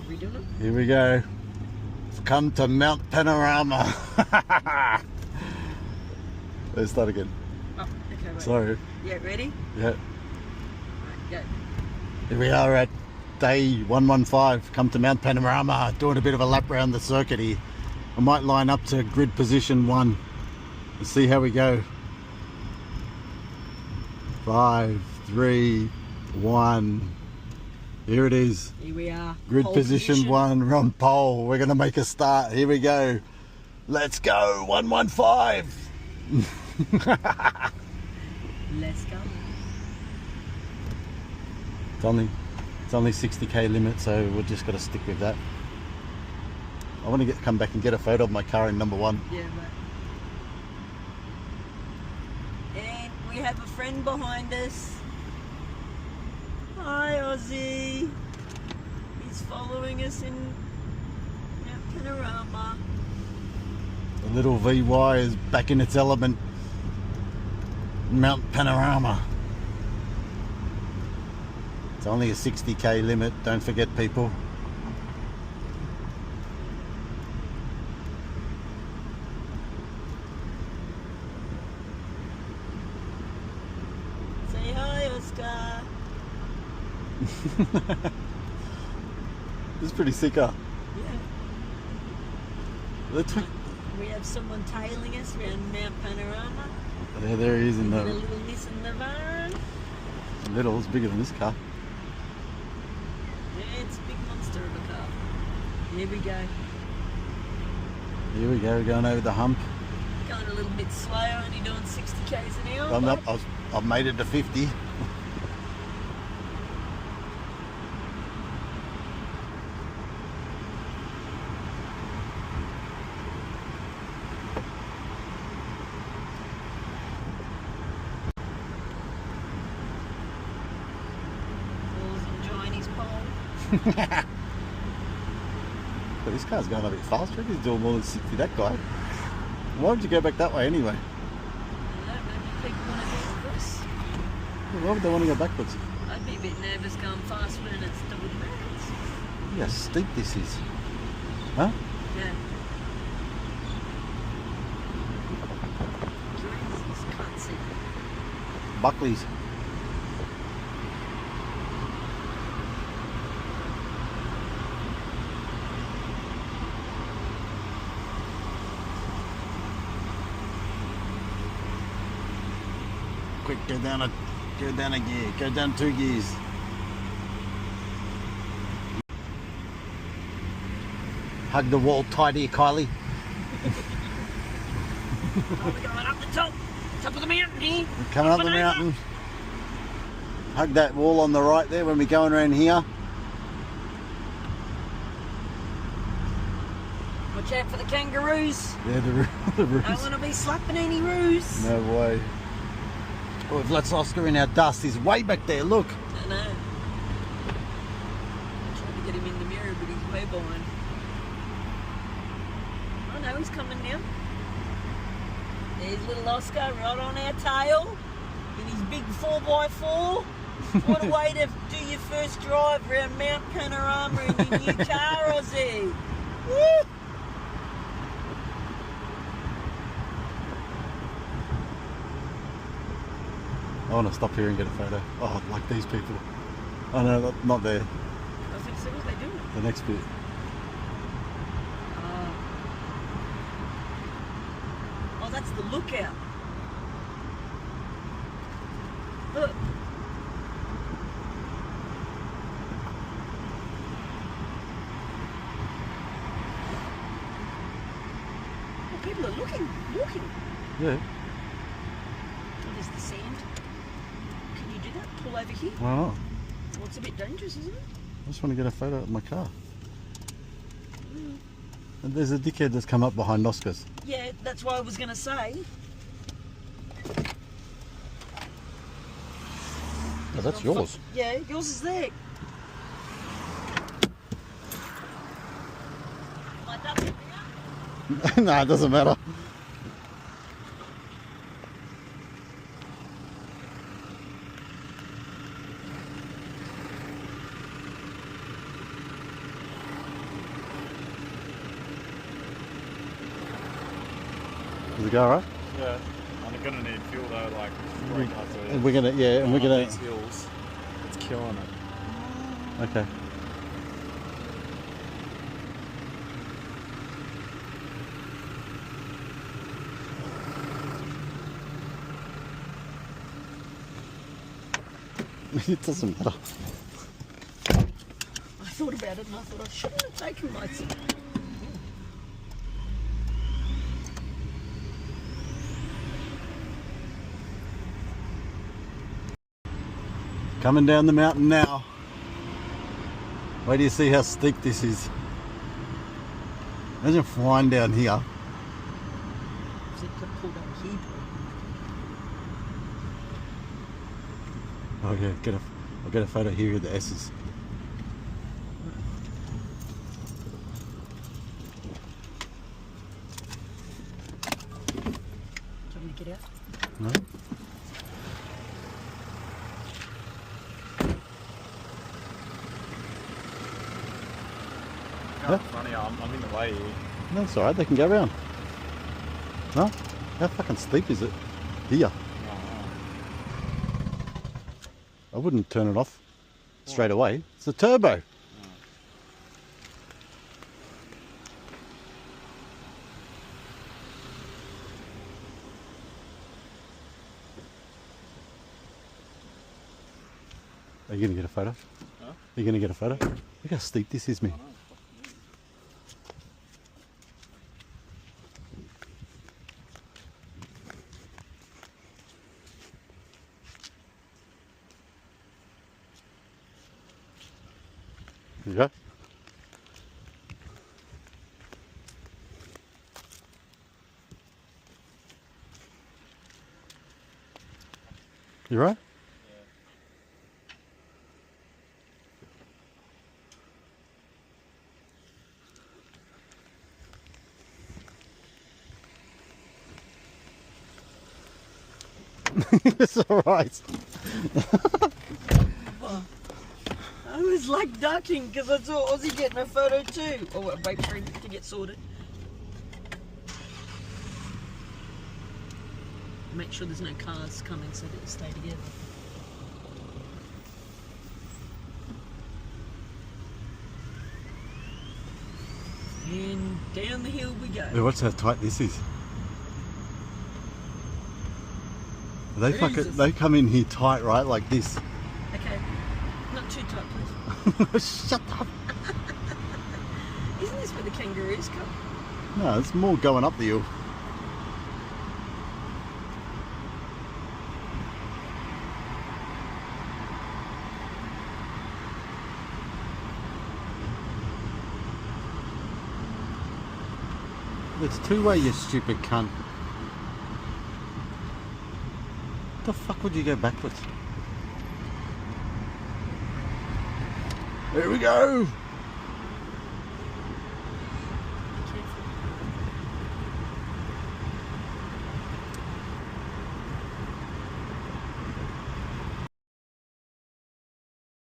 we doing it? Here we go. We've come to Mt Panorama. Let's start again. Oh, okay, wait. Sorry. Yeah, ready? Yeah. Right, go. Here we are at day 115. Come to Mt Panorama. Doing a bit of a lap around the circuit here. I might line up to grid position 1. Let's see how we go. 5, 3, 1. Here it is. Here we are. Grid Pole position 1. We're on pole. We're going to make a start. Here we go. Let's go. 115. Let's go. It's only 60k limit, so we've just got to stick with that. I want to come back and get a photo of my car in number 1. Yeah, right. And we have a friend behind us. Hi, Ozzy. He's following us in Mount Panorama. The little VY is back in its element. Mount Panorama. It's only a 60k limit, don't forget, people. Say hi, Oscar. This is pretty sick, huh? Yeah. We have someone tailing us around Mount Panorama. There he is in A the little Nissan Navara. little. It's bigger than this car. Yeah, it's a big monster of a car. Here we go. Here we go. We're going over the hump. Going a little bit slow, only doing 60 k's an hour. I've made it to 50. But this car's going a bit faster. He's doing more than 60, that guy. Why would you go back that way anyway? I don't know, maybe people want to do this. Why would they want to go backwards? I'd be a bit nervous going fast when it's double the roads. Look how steep this is. Huh? Yeah. Jesus, can't see. Buckley's. Quick, go down a gear, go down 2 gears. Hug the wall tight here, Kylie. Oh, we're going up the top of the mountain here. We're coming up the mountain. Hug that wall on the right there when we're going around here. Watch out for the kangaroos. Yeah, the roos. Don't want to be slapping any roos. No way. Oh, we've let Oscar in our dust. He's way back there, look. I know. I'm trying to get him in the mirror, but he's way behind. Oh no, he's coming now. There's little Oscar right on our tail in his big 4x4. What a way to do your first drive around Mount Panorama in your new car, Ozzy. Woo! I want to stop here and get a photo. Oh, like these people. Oh no, not there. I was going to say, what are they doing? The next bit. Oh, that's the lookout. Look. Oh, people are looking. Yeah. Oh, there's the sand. Can you do that? Pull over here? Why not? Well, it's a bit dangerous, isn't it? I just want to get a photo of my car. And there's a dickhead that's come up behind Oscar's. Yeah, that's what I was going to say. Oh, that's yours. Yeah, yours is there. Like that bit there? No, it doesn't matter. Does it go alright? Yeah. I'm gonna need fuel though, like right after And we're gonna, yeah, and we're gonna. these hills. It's killing it. Okay. It doesn't matter. I thought about it and I thought I shouldn't have taken my seat. Coming down the mountain now. Wait till you see how steep this is. Imagine flying down here. Is it to pull that here? Oh yeah, I'll get a photo here of the S's. Do you want me to get out? No? How funny, I'm in the way here. No, it's alright, they can go around. No? How fucking steep is it? Here. I wouldn't turn it off straight away. It's a turbo. Are you going to get a photo? Huh? Are you going to get a photo? Look how steep this is, man. There you go. You right? It's alright. I was like ducking because I saw Ozzy getting a photo too. Oh, wait for him to get sorted. Make sure there's no cars coming so that you stay together. And down the hill we go. Yeah, watch how tight this is. They Jesus. they come in here tight, right? Like this. Okay. Not too tight, please. Shut up. Isn't this where the kangaroos come? No, it's more going up the hill. It's two-way, you stupid cunt. What the fuck would you go backwards? There we go.